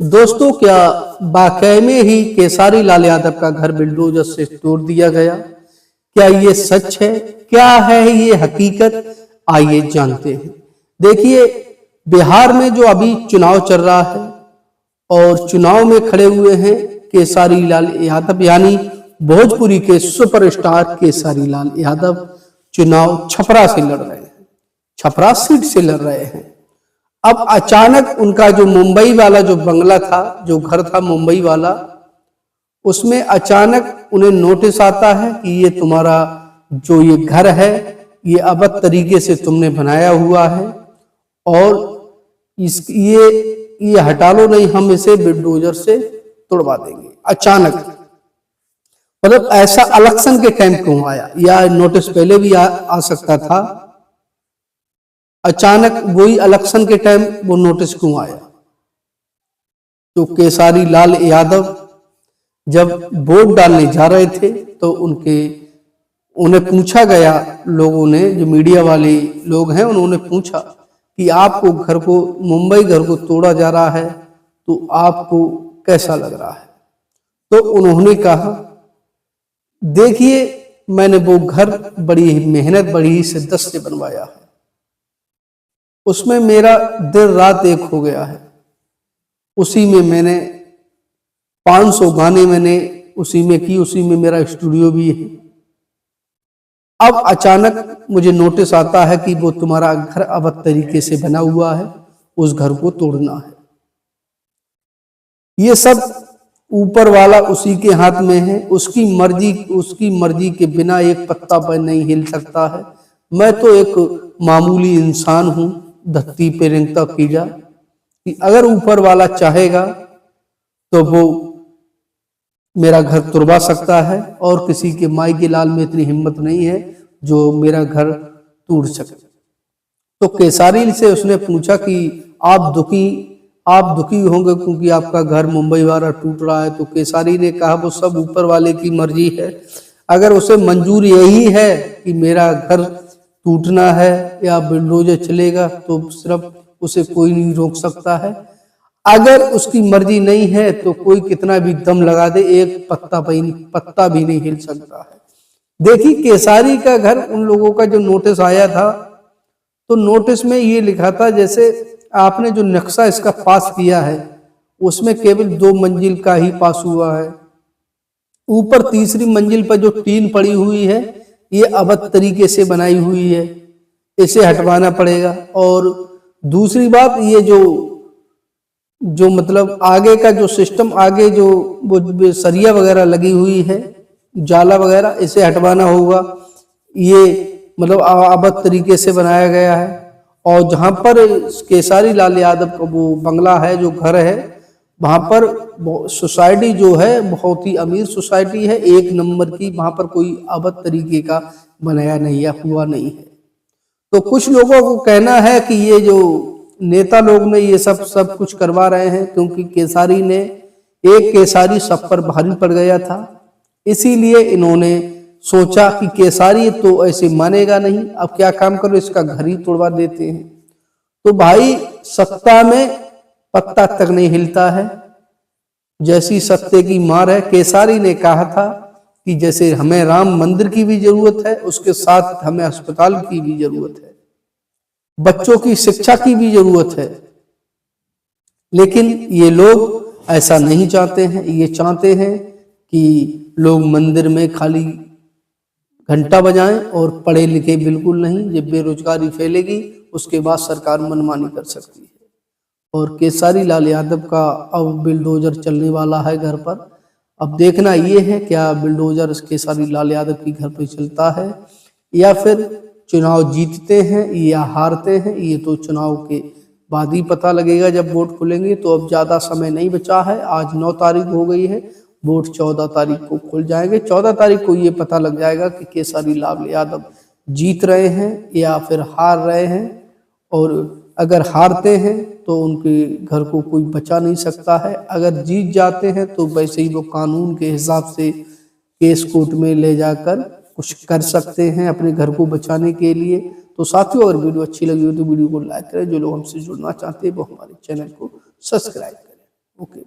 दोस्तों, क्या वाकई में ही केसारी लाल यादव का घर बुलडोजर से तोड़ दिया गया? क्या ये सच है? क्या है ये हकीकत? आइए जानते हैं। देखिए, बिहार में जो अभी चुनाव चल रहा है और चुनाव में खड़े हुए हैं केसारी लाल यादव, यानी भोजपुरी के सुपरस्टार केसारी लाल यादव चुनाव छपरा से लड़ रहे हैं, छपरा सीट से लड़ रहे हैं। अब अचानक उनका जो मुंबई वाला जो बंगला था, जो घर था मुंबई वाला, उसमें अचानक उन्हें नोटिस आता है कि ये तुम्हारा जो ये घर है ये अवैध तरीके से तुमने बनाया हुआ है और ये हटा लो, नहीं हम इसे बुलडोजर से तोड़वा देंगे। अचानक मतलब ऐसा इलेक्शन के टाइम क्यों आया, या नोटिस पहले भी आ सकता था? अचानक वही इलेक्शन के टाइम वो नोटिस क्यों आया? तो केसारी लाल यादव जब वोट डालने जा रहे थे तो उन्हें पूछा गया, लोगों ने, जो मीडिया वाले लोग हैं उन्होंने पूछा कि आपको घर को, मुंबई घर को तोड़ा जा रहा है तो आपको कैसा लग रहा है? तो उन्होंने कहा, देखिए मैंने वो घर बड़ी मेहनत, बड़ी शिद्दत से बनवाया है, उसमें मेरा दिन रात एक हो गया है, उसी में मैंने 500 गाने मैंने उसी में की, उसी में मेरा स्टूडियो भी है। अब अचानक मुझे नोटिस आता है कि वो तुम्हारा घर अवैध तरीके से बना हुआ है, उस घर को तोड़ना है। ये सब ऊपर वाला उसी के हाथ में है, उसकी मर्जी के बिना एक पत्ता पर नहीं हिल सकता है। मैं तो एक मामूली इंसान हूं, धरती पे रेंगता कीड़ा, कि अगर ऊपर वाला चाहेगा तो वो मेरा घर तुड़वा सकता है, और किसी के माई के लाल में इतनी हिम्मत नहीं है जो मेरा घर तोड़ सके। तो केसारी से उसने पूछा कि आप दुखी होंगे क्योंकि आपका घर मुंबई वाला टूट रहा है? तो केसारी ने कहा, वो सब ऊपर वाले की मर्जी है, अगर उसे मंजूर यही है कि मेरा घर टूटना है या बुलडोजर चलेगा तो सिर्फ उसे कोई नहीं रोक सकता है। अगर उसकी मर्जी नहीं है तो कोई कितना भी दम लगा दे, एक पत्ता भी नहीं हिल सकता है। देखिए, केसारी का घर, उन लोगों का जो नोटिस आया था तो नोटिस में ये लिखा था, जैसे आपने जो नक्शा इसका पास किया है उसमें केवल 2 मंजिल का ही पास हुआ है, ऊपर तीसरी मंजिल पर जो टीन पड़ी हुई है ये अवैध तरीके से बनाई हुई है, इसे हटवाना पड़ेगा। और दूसरी बात, ये जो मतलब आगे का जो सिस्टम, आगे जो वो सरिया वगैरह लगी हुई है, जाला वगैरह, इसे हटवाना होगा। ये मतलब अवैध तरीके से बनाया गया है। और जहां पर केसारी लाल यादव का वो बंगला है, जो घर है, वहां पर सोसाइटी जो है बहुत ही अमीर सोसाइटी है, 1 नंबर की, वहां पर कोई अवैध तरीके का बनाया नहीं है, हुआ नहीं है। तो कुछ लोगों को कहना है कि ये जो नेता लोग ने ये सब कुछ करवा रहे हैं, क्योंकि केसारी सब पर भारी पड़ गया था, इसीलिए इन्होंने सोचा कि केसारी तो ऐसे मानेगा नहीं, अब क्या काम करो, इसका घर ही तोड़वा देते हैं। तो भाई, सत्ता में पत्ता तक नहीं हिलता है, जैसी सत्ते की मार है। केसारी ने कहा था कि जैसे हमें राम मंदिर की भी जरूरत है, उसके साथ हमें अस्पताल की भी जरूरत है, बच्चों की शिक्षा की भी जरूरत है। लेकिन ये लोग ऐसा नहीं चाहते हैं, ये चाहते हैं कि लोग मंदिर में खाली घंटा बजाएं और पढ़े लिखे बिल्कुल नहीं। जब बेरोजगारी फैलेगी उसके बाद सरकार मनमानी कर सकती है। और केसारी लाल यादव का अब बुलडोजर चलने वाला है घर पर। अब देखना ये है, क्या बुलडोजर केसारी लाल यादव की घर पर चलता है या फिर चुनाव जीतते हैं या हारते हैं, ये तो चुनाव के बाद ही पता लगेगा जब वोट खुलेंगे। तो अब ज़्यादा समय नहीं बचा है, आज 9 तारीख हो गई है, वोट 14 तारीख को खुल जाएंगे। 14 तारीख को ये पता लग जाएगा कि केसारी लाल यादव जीत रहे हैं या फिर हार रहे हैं। और अगर हारते हैं तो उनके घर को कोई बचा नहीं सकता है, अगर जीत जाते हैं तो वैसे ही वो कानून के हिसाब से केस कोर्ट में ले जाकर कुछ कर सकते हैं अपने घर को बचाने के लिए। तो साथियों, अगर वीडियो अच्छी लगी हो तो वीडियो को लाइक करें, जो लोग हमसे जुड़ना चाहते हैं वो हमारे चैनल को सब्सक्राइब करें। ओके।